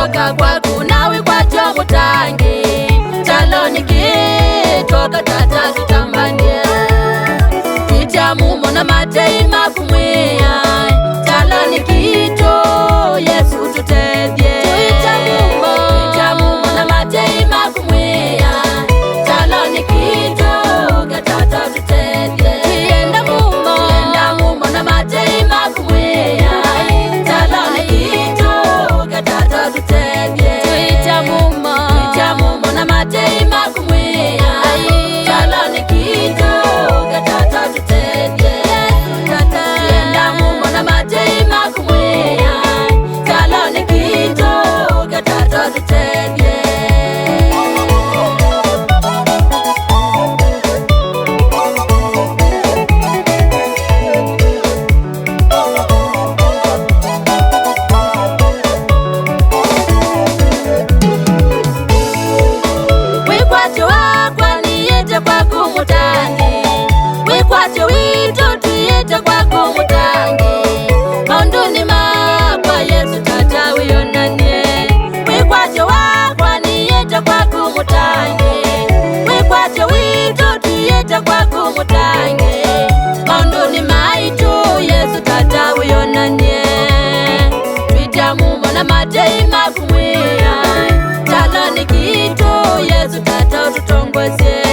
toka kwaku nawe kwacho mutangi chalo nikitoka tata tutambanie Tuita mumo na matei makumwea chalo nikito Yesu tutedye Tuita mumo na matei makumwea chalo nikito gatata tutedye Tuenda mumo na matei makumwea chalo nikito gatata tutedye Tuita mumo na matei makumwea chalo nikito gatata tutedye Tuenda mumo na matei makumwea chalo nikito gatata tutedye Wikwacho wakwa niyete kwaku mutangi Wikwacho wito tuyete kwaku mutangi Maunduni makwa Yesu tata wiyonanie Wikwacho wakwa niyete kwaku mutangi Wikwacho wito tuyete kwaku mutangi Maunduni maitu Yesu tata wiyonanie Tuita mumo na matei makumwea chalo nikito Yesu tata ututongozye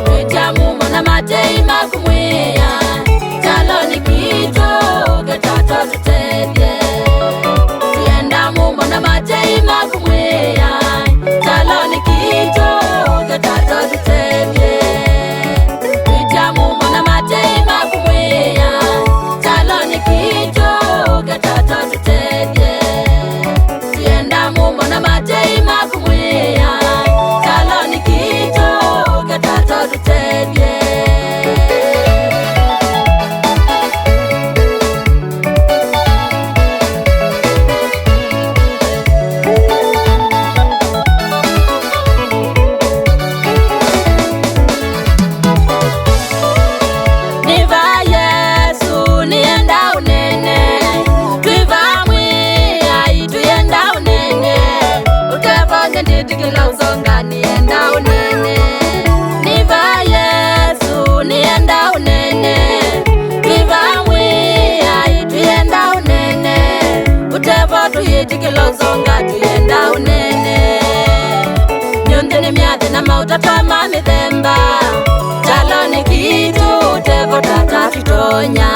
Tuita mumo na matei makumwea chalo nikito gatata tutedye Tuenda mumo na matei makumwea chalo nikito gatata tutedye Tuita mumo na matei makumwea chalo nikito gatata tutedye Tuenda mumo na matei makumwea chalo nikito gatata tutedye Niva Yesu nienda unene Tuiva mwia tuyenda unene Utefanya nditikila uzonga nienda unene Niva Yesu nienda unene Tuiva mwia tuyenda unene Utefa tuyitikila uzonga tuyenda unene Nyondeni miade na mautatama mithemba chalo nikitu uteko tata tutonya